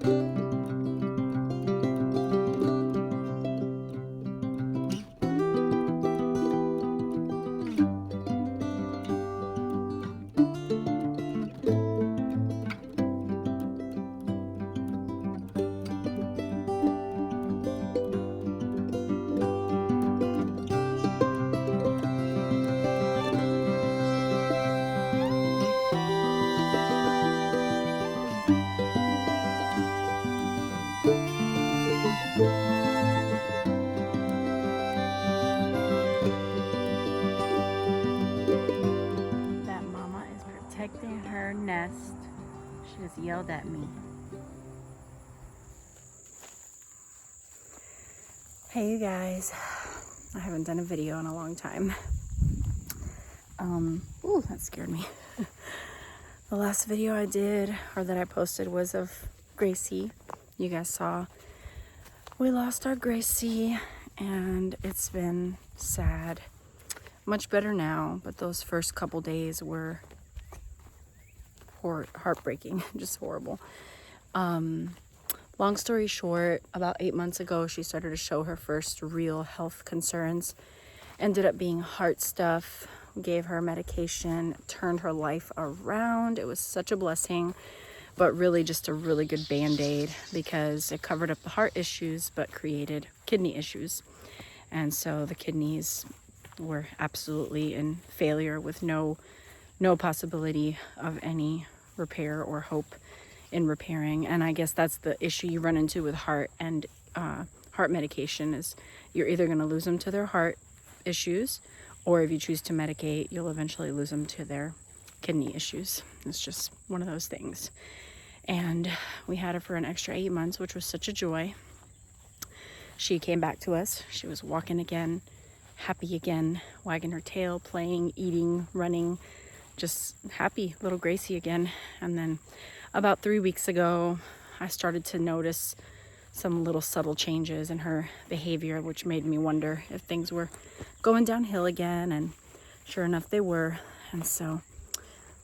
That mama is protecting her nest. She just yelled at me. Hey you guys, I haven't done a video in a long time. Ooh, that scared me. The last video I did, or that I posted, was of Gracie. You guys saw we lost our Gracie, and it's been sad. Much better now, but those first couple days were heartbreaking, just horrible. Long story short, about 8 months ago, she started to show her first real health concerns. Ended up being heart stuff. Gave her medication, turned her life around. It was such a blessing, but really just a really good band-aid, because it covered up the heart issues but created kidney issues. And so the kidneys were absolutely in failure with no possibility of any repair or hope in repairing. And I guess that's the issue you run into with heart and heart medication, is you're either going to lose them to their heart issues, or if you choose to medicate, you'll eventually lose them to their kidney issues. It's just one of those things. And we had her for an extra 8 months, which was such a joy. She came back to us. She was walking again, happy again, wagging her tail, playing, eating, running, just happy little Gracie again. And then about 3 weeks ago, I started to notice some little subtle changes in her behavior, which made me wonder if things were going downhill again. And sure enough, they were. And so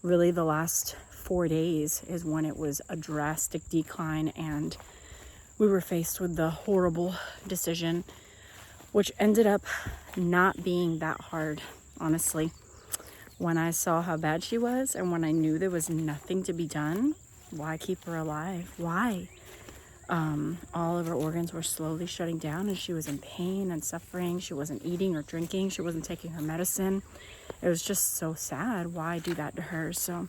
really the last 4 days is when it was a drastic decline, and we were faced with the horrible decision, which ended up not being that hard, honestly. When I saw how bad she was, and when I knew there was nothing to be done, why keep her alive? Why? All of her organs were slowly shutting down, and she was in pain and suffering. She wasn't eating or drinking. She wasn't taking her medicine. It was just so sad. Why do that to her? So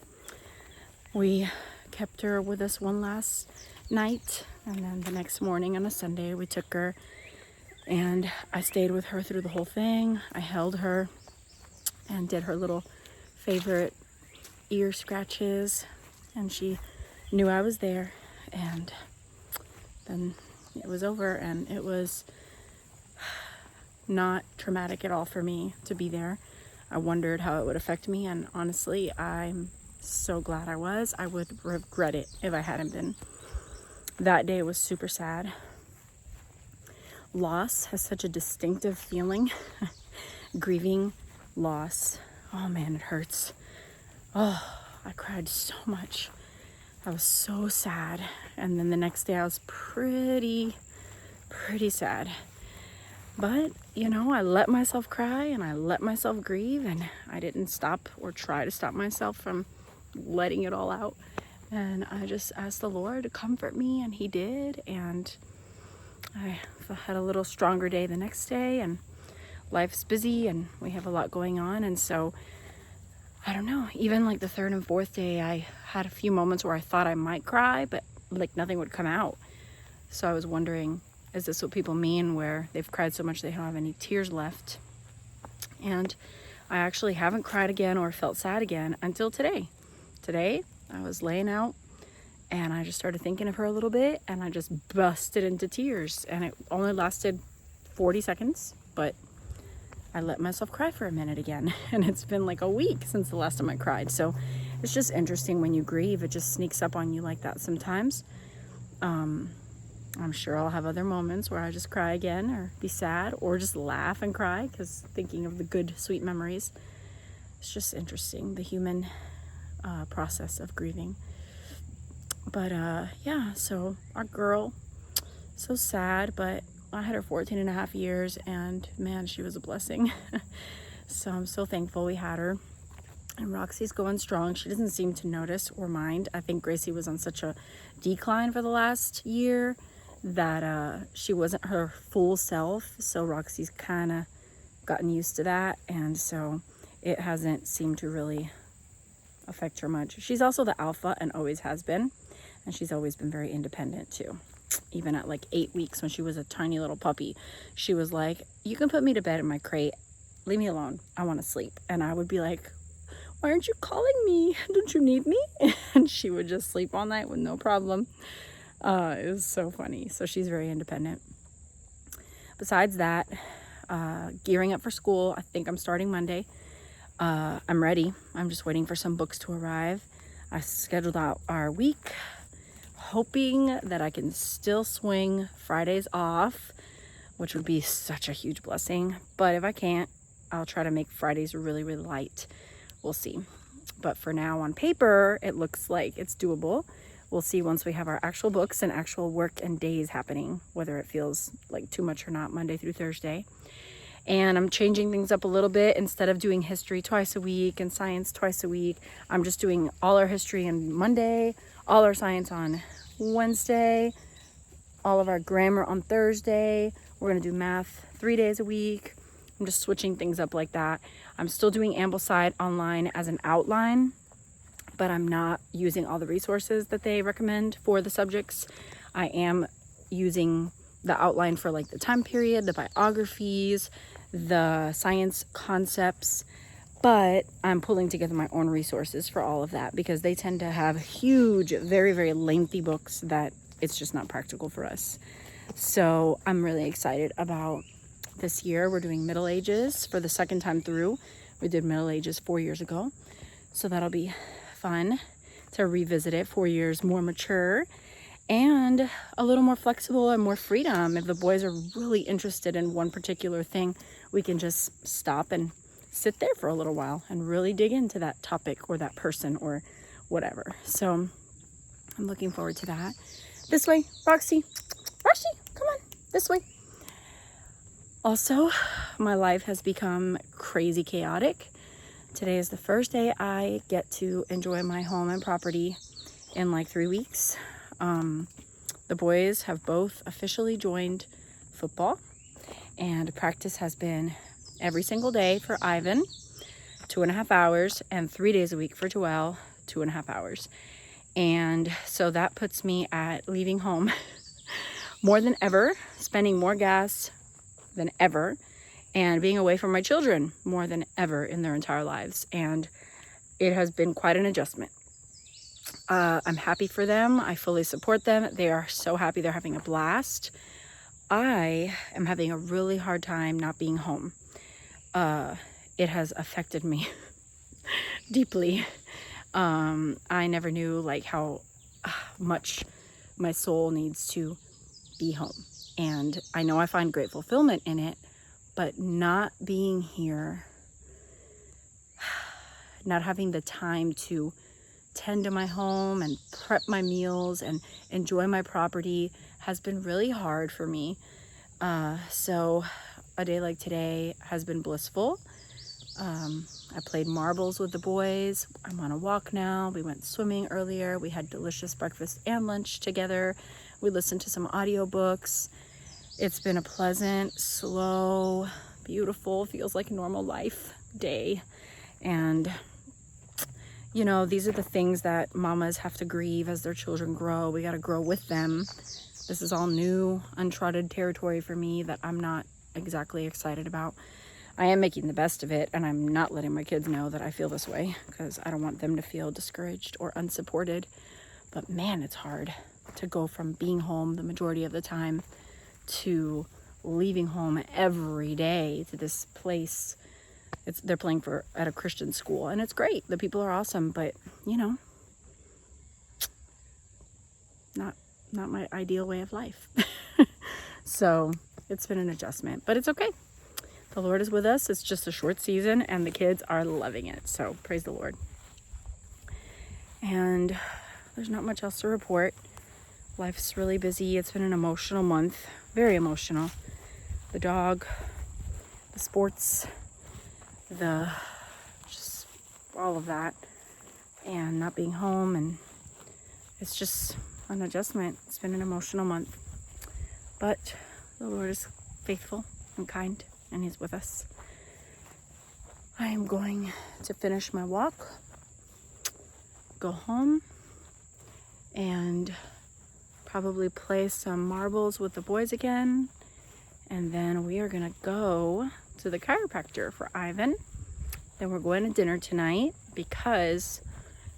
we kept her with us one last night, and then the next morning on a Sunday, we took her, and I stayed with her through the whole thing. I held her and did her little favorite ear scratches, and she knew I was there. And then it was over, and it was not traumatic at all for me to be there. I wondered how it would affect me, and honestly, I'm so glad I was. I would regret it if I hadn't been. That day was super sad. Loss has such a distinctive feeling. Grieving loss, oh man, it hurts. Oh, I cried so much. I was so sad. And then the next day I was pretty sad. But, you know, I let myself cry and I let myself grieve, and I didn't stop or try to stop myself from letting it all out. And I just asked the Lord to comfort me, and He did. And I had a little stronger day the next day, and life's busy and we have a lot going on. And so, I don't know, even like the third and fourth day, I had a few moments where I thought I might cry, but like nothing would come out. So I was wondering, is this what people mean where they've cried so much they don't have any tears left? And I actually haven't cried again or felt sad again until today. Today, I was laying out and I just started thinking of her a little bit, and I just busted into tears. And it only lasted 40 seconds, but I let myself cry for a minute again. And it's been like a week since the last time I cried. So it's just interesting when you grieve, it just sneaks up on you like that sometimes. I'm sure I'll have other moments where I just cry again, or be sad, or just laugh and cry because thinking of the good, sweet memories. It's just interesting, the human process of grieving. But yeah, so our girl, so sad, but I had her 14 and a half years, and man, she was a blessing. So I'm so thankful we had her. And Roxy's going strong. She doesn't seem to notice or mind. I think Gracie was on such a decline for the last year that she wasn't her full self. So Roxy's kind of gotten used to that. And so it hasn't seemed to really affect her much. She's also the alpha and always has been. And she's always been very independent too. Even at like 8 weeks when she was a tiny little puppy, she was like, you can put me to bed in my crate. Leave me alone. I want to sleep. And I would be like, why aren't you calling me? Don't you need me? And she would just sleep all night with no problem. It was so funny. So she's very independent. Besides that, gearing up for school. I think I'm starting Monday. I'm ready. I'm just waiting for some books to arrive. I scheduled out our week, hoping that I can still swing Fridays off, which would be such a huge blessing. But if I can't, I'll try to make Fridays really, really light. We'll see. But for now, on paper, it looks like it's doable. We'll see once we have our actual books and actual work and days happening, whether it feels like too much or not, Monday through Thursday. And I'm changing things up a little bit. Instead of doing history twice a week and science twice a week, I'm just doing all our history on Monday, all our science on Wednesday, all of our grammar on Thursday. We're going to do math 3 days a week. I'm just switching things up like that. I'm still doing Ambleside online as an outline, but I'm not using all the resources that they recommend for the subjects. I am using the outline for like the time period, the biographies, the science concepts, but I'm pulling together my own resources for all of that because they tend to have huge, very, very lengthy books that it's just not practical for us. So I'm really excited about this year. We're doing Middle Ages for the second time through. We did Middle Ages 4 years ago. So that'll be fun to revisit it 4 years more mature and a little more flexible and more freedom. If the boys are really interested in one particular thing, we can just stop and sit there for a little while and really dig into that topic or that person or whatever. So I'm looking forward to that. This way, Roxy, come on, this way. Also, my life has become crazy chaotic. Today is the first day I get to enjoy my home and property in like 3 weeks. The boys have both officially joined football, and practice has been every single day for Ivan, 2.5 hours, and 3 days a week for Joelle, 2.5 hours. And so that puts me at leaving home more than ever, spending more gas than ever, and being away from my children more than ever in their entire lives. And it has been quite an adjustment. I'm happy for them. I fully support them. They are so happy. They're having a blast. I am having a really hard time not being home. It has affected me deeply. I never knew like how much my soul needs to be home. And I know I find great fulfillment in it, but not being here, not having the time to tend to my home and prep my meals and enjoy my property has been really hard for me. So a day like today has been blissful. I played marbles with the boys. I'm on a walk now. We went swimming earlier. We had delicious breakfast and lunch together. We listened to some audiobooks. It's been a pleasant, slow, beautiful, feels like normal life day. And, you know, these are the things that mamas have to grieve as their children grow. We got to grow with them. This is all new, uncharted territory for me that I'm not exactly excited about. I am making the best of it, and I'm not letting my kids know that I feel this way because I don't want them to feel discouraged or unsupported. But man, it's hard to go from being home the majority of the time to leaving home every day to this place. They're playing at a Christian school, and it's great. The people are awesome, but you know, not my ideal way of life. So it's been an adjustment, but it's okay. The Lord is with us. It's just a short season, and the kids are loving it. So praise the Lord. And there's not much else to report. Life's really busy. It's been an emotional month, very emotional. The dog, the sports, just all of that, and not being home, and it's just an adjustment. It's been an emotional month, but the Lord is faithful and kind, and He's with us. I am going to finish my walk, go home, and probably play some marbles with the boys again. And then we are gonna go to the chiropractor for Ivan. Then we're going to dinner tonight because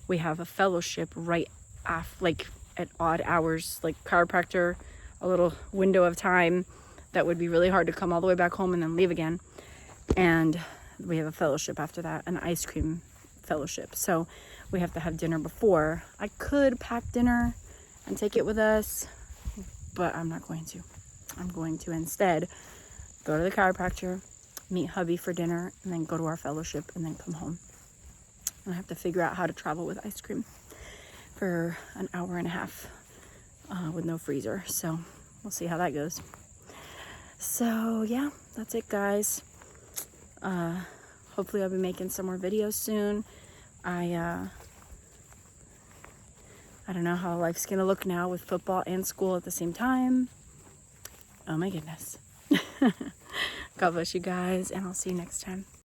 we have a fellowship right after, like at odd hours, like chiropractor, a little window of time that would be really hard to come all the way back home and then leave again. And we have a fellowship after that, an ice cream fellowship. So we have to have dinner before. I could pack dinner and take it with us, but I'm not going to. I'm going to instead go to the chiropractor, meet hubby for dinner, and then go to our fellowship and then come home. And I have to figure out how to travel with ice cream for an hour and a half with no freezer. So we'll see how that goes. So yeah, that's it, guys. Hopefully I'll be making some more videos soon. I don't know how life's gonna look now with football and school at the same time. Oh my goodness. God bless you guys, and I'll see you next time.